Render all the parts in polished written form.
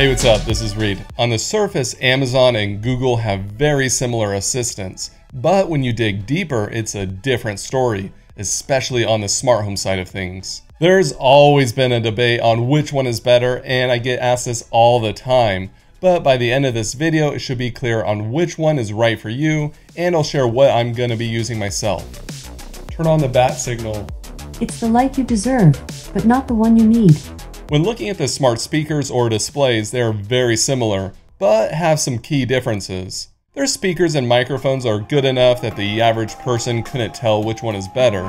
Hey, what's up? This is Reed. On the surface, Amazon and Google have very similar assistants, but when you dig deeper, it's a different story, especially on the smart home side of things. There's always been a debate on which one is better, and I get asked this all the time, but by the end of this video, it should be clear on which one is right for you, and I'll share what I'm going to be using myself. Turn on the bat signal. It's the light you deserve, but not the one you need. When looking at the smart speakers or displays, they are very similar, but have some key differences. Their speakers and microphones are good enough that the average person couldn't tell which one is better.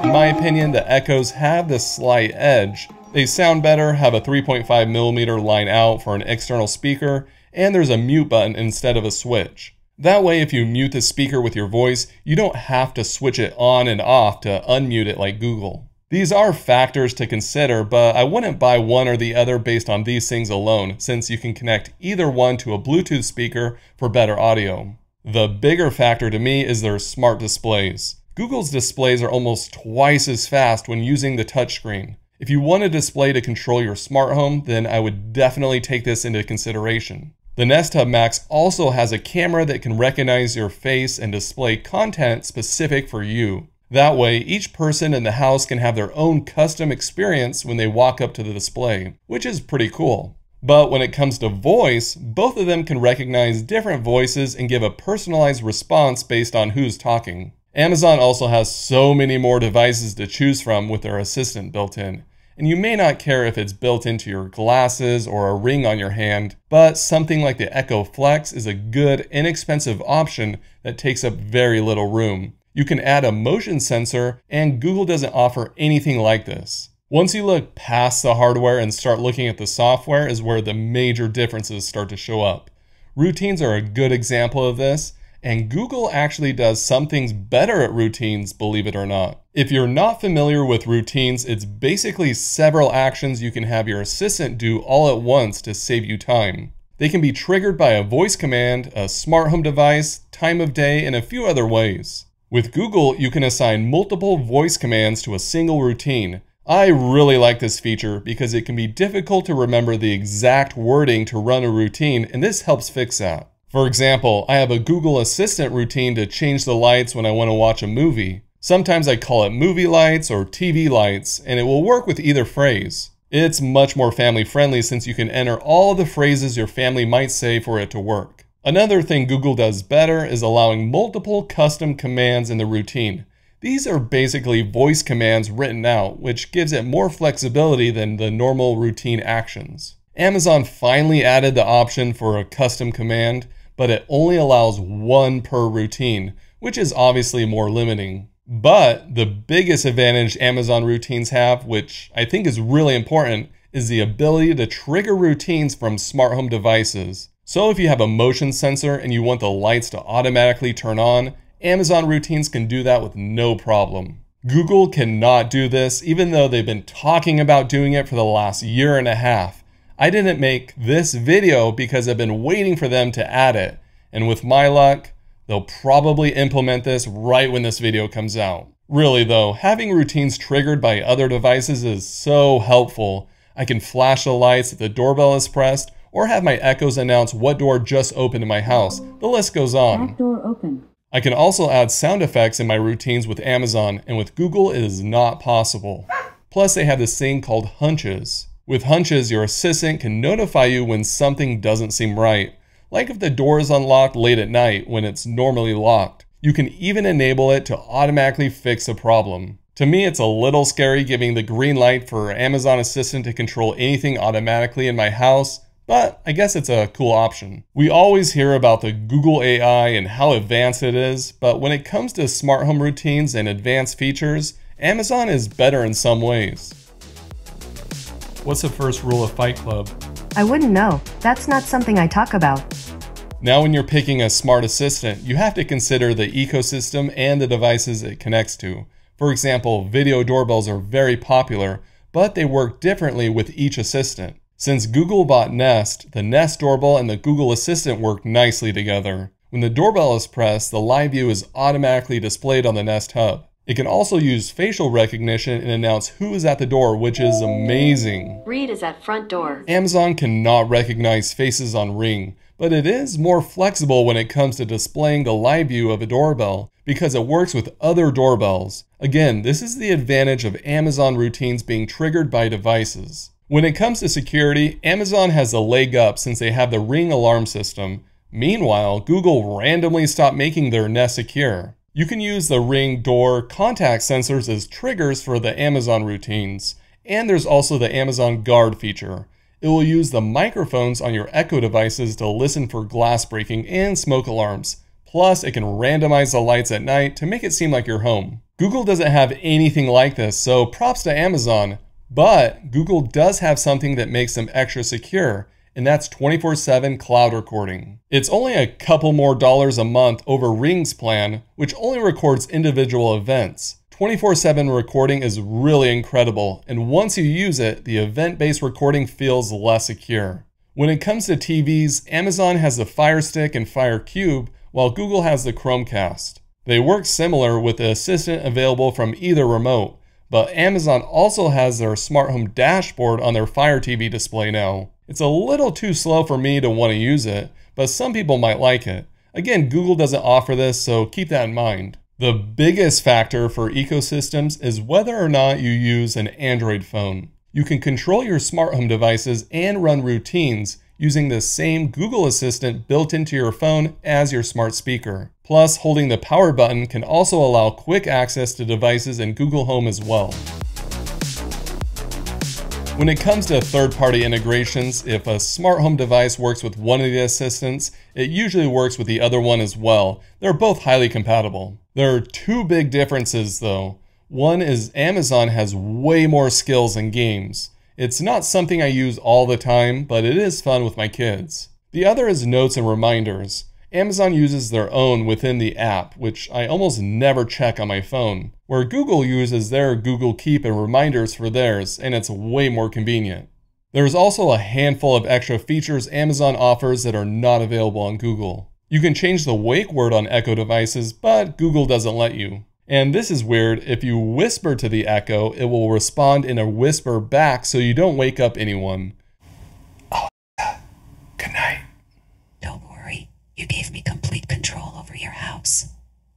In my opinion, the Echoes have the slight edge. They sound better, have a 3.5mm line out for an external speaker, and there's a mute button instead of a switch. That way, if you mute the speaker with your voice, you don't have to switch it on and off to unmute it like Google. These are factors to consider, but I wouldn't buy one or the other based on these things alone, since you can connect either one to a Bluetooth speaker for better audio. The bigger factor to me is their smart displays. Google's displays are almost twice as fast when using the touchscreen. If you want a display to control your smart home, then I would definitely take this into consideration. The Nest Hub Max also has a camera that can recognize your face and display content specific for you. That way, each person in the house can have their own custom experience when they walk up to the display, which is pretty cool. But when it comes to voice, both of them can recognize different voices and give a personalized response based on who's talking. Amazon also has so many more devices to choose from with their assistant built in. And you may not care if it's built into your glasses or a ring on your hand, but something like the Echo Flex is a good, inexpensive option that takes up very little room. You can add a motion sensor, and Google doesn't offer anything like this. Once you look past the hardware and start looking at the software is where the major differences start to show up. Routines are a good example of this, and Google actually does some things better at routines, believe it or not. If you're not familiar with routines, it's basically several actions you can have your assistant do all at once to save you time. They can be triggered by a voice command, a smart home device, time of day, and a few other ways. With Google, you can assign multiple voice commands to a single routine. I really like this feature because it can be difficult to remember the exact wording to run a routine, and this helps fix that. For example, I have a Google Assistant routine to change the lights when I want to watch a movie. Sometimes I call it movie lights or TV lights, and it will work with either phrase. It's much more family friendly since you can enter all the phrases your family might say for it to work. Another thing Google does better is allowing multiple custom commands in the routine. These are basically voice commands written out, which gives it more flexibility than the normal routine actions. Amazon finally added the option for a custom command, but it only allows one per routine, which is obviously more limiting. But the biggest advantage Amazon routines have, which I think is really important, is the ability to trigger routines from smart home devices. So if you have a motion sensor and you want the lights to automatically turn on, Amazon routines can do that with no problem. Google cannot do this, even though they've been talking about doing it for the last year and a half. I didn't make this video because I've been waiting for them to add it, and with my luck, they'll probably implement this right when this video comes out. Really though, having routines triggered by other devices is so helpful. I can flash the lights if the doorbell is pressed, or have my Echoes announce what door just opened in my house. The list goes on. Back door open. I can also add sound effects in my routines with Amazon, and with Google it is not possible. Plus they have this thing called hunches. With hunches, your assistant can notify you when something doesn't seem right, like if the door is unlocked late at night when it's normally locked. You can even enable it to automatically fix a problem. To me, it's a little scary giving the green light for Amazon Assistant to control anything automatically in my house, but I guess it's a cool option. We always hear about the Google AI and how advanced it is, but when it comes to smart home routines and advanced features, Amazon is better in some ways. What's the first rule of Fight Club? I wouldn't know. That's not something I talk about. Now when you're picking a smart assistant, you have to consider the ecosystem and the devices it connects to. For example, video doorbells are very popular, but they work differently with each assistant. Since Google bought Nest, the Nest doorbell and the Google Assistant work nicely together. When the doorbell is pressed, the live view is automatically displayed on the Nest Hub. It can also use facial recognition and announce who is at the door, which is amazing. Reed is at front door. Amazon cannot recognize faces on Ring, but it is more flexible when it comes to displaying the live view of a doorbell because it works with other doorbells. Again, this is the advantage of Amazon routines being triggered by devices. When it comes to security, Amazon has a leg up since they have the Ring alarm system. Meanwhile, Google randomly stopped making their Nest secure. You can use the Ring door contact sensors as triggers for the Amazon routines. And there's also the Amazon Guard feature. It will use the microphones on your Echo devices to listen for glass breaking and smoke alarms. Plus, it can randomize the lights at night to make it seem like you're home. Google doesn't have anything like this, so props to Amazon. But Google does have something that makes them extra secure, and that's 24/7 cloud recording. It's only a couple more dollars a month over Ring's plan, which only records individual events. 24/7 recording is really incredible, and once you use it, the event-based recording feels less secure. When it comes to TVs, Amazon has the Fire Stick and Fire Cube, while Google has the Chromecast. They work similar with the Assistant available from either remote, but Amazon also has their smart home dashboard on their Fire TV display now. It's a little too slow for me to want to use it, but some people might like it. Again, Google doesn't offer this, so keep that in mind. The biggest factor for ecosystems is whether or not you use an Android phone. You can control your smart home devices and run routines using the same Google Assistant built into your phone as your smart speaker. Plus, holding the power button can also allow quick access to devices in Google Home as well. When it comes to third-party integrations, if a smart home device works with one of the assistants, it usually works with the other one as well. They're both highly compatible. There are two big differences though. One is Amazon has way more skills in games. It's not something I use all the time, but it is fun with my kids. The other is notes and reminders. Amazon uses their own within the app, which I almost never check on my phone, where Google uses their Google Keep and reminders for theirs, and it's way more convenient. There's also a handful of extra features Amazon offers that are not available on Google. You can change the wake word on Echo devices, but Google doesn't let you. And this is weird, if you whisper to the Echo, it will respond in a whisper back so you don't wake up anyone. Oh, good night. Don't worry, you gave me complete control over your house,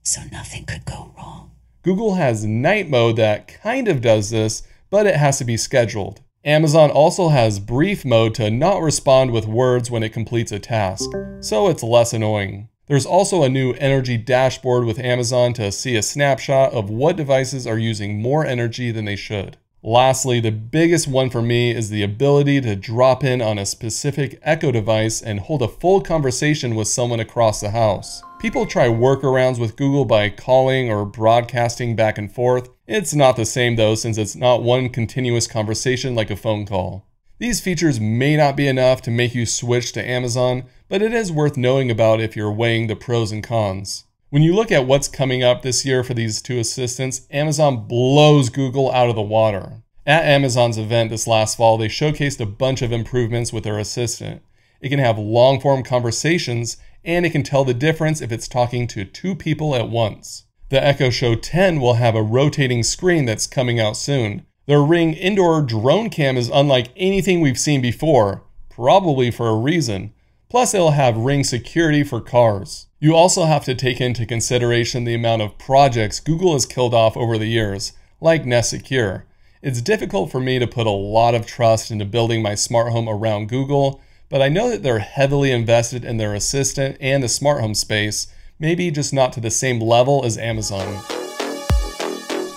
so nothing could go wrong. Google has night mode that kind of does this, but it has to be scheduled. Amazon also has brief mode to not respond with words when it completes a task, so it's less annoying. There's also a new energy dashboard with Amazon to see a snapshot of what devices are using more energy than they should. Lastly, the biggest one for me is the ability to drop in on a specific Echo device and hold a full conversation with someone across the house. People try workarounds with Google by calling or broadcasting back and forth. It's not the same though, since it's not one continuous conversation like a phone call. These features may not be enough to make you switch to Amazon, but it is worth knowing about if you're weighing the pros and cons. When you look at what's coming up this year for these two assistants, Amazon blows Google out of the water. At Amazon's event this last fall, they showcased a bunch of improvements with their assistant. It can have long-form conversations, and it can tell the difference if it's talking to two people at once. The Echo Show 10 will have a rotating screen that's coming out soon. Their Ring indoor drone cam is unlike anything we've seen before, probably for a reason. Plus, it'll have Ring security for cars. You also have to take into consideration the amount of projects Google has killed off over the years, like Nest Secure. It's difficult for me to put a lot of trust into building my smart home around Google, but I know that they're heavily invested in their assistant and the smart home space, maybe just not to the same level as Amazon.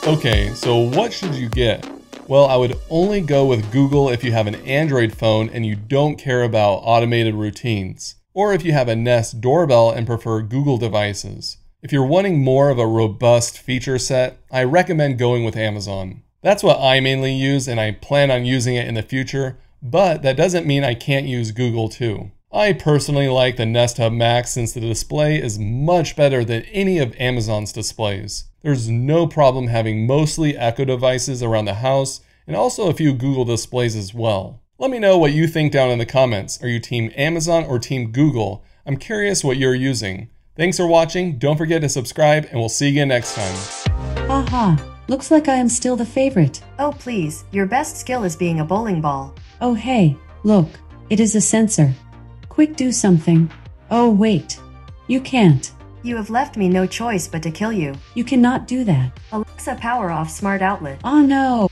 Okay, so what should you get? Well, I would only go with Google if you have an Android phone and you don't care about automated routines, or if you have a Nest doorbell and prefer Google devices. If you're wanting more of a robust feature set, I recommend going with Amazon. That's what I mainly use, and I plan on using it in the future, but that doesn't mean I can't use Google too. I personally like the Nest Hub Max since the display is much better than any of Amazon's displays. There's no problem having mostly Echo devices around the house, and also a few Google displays as well. Let me know what you think down in the comments. Are you team Amazon or team Google? I'm curious what you're using. Thanks for watching, don't forget to subscribe, and we'll see you again next time. Haha, looks like I am still the favorite. Oh please, your best skill is being a bowling ball. Oh hey, look, it is a sensor. Quick, do something. Oh wait, you can't. You have left me no choice but to kill you. You cannot do that. Alexa, power off smart outlet. Oh no.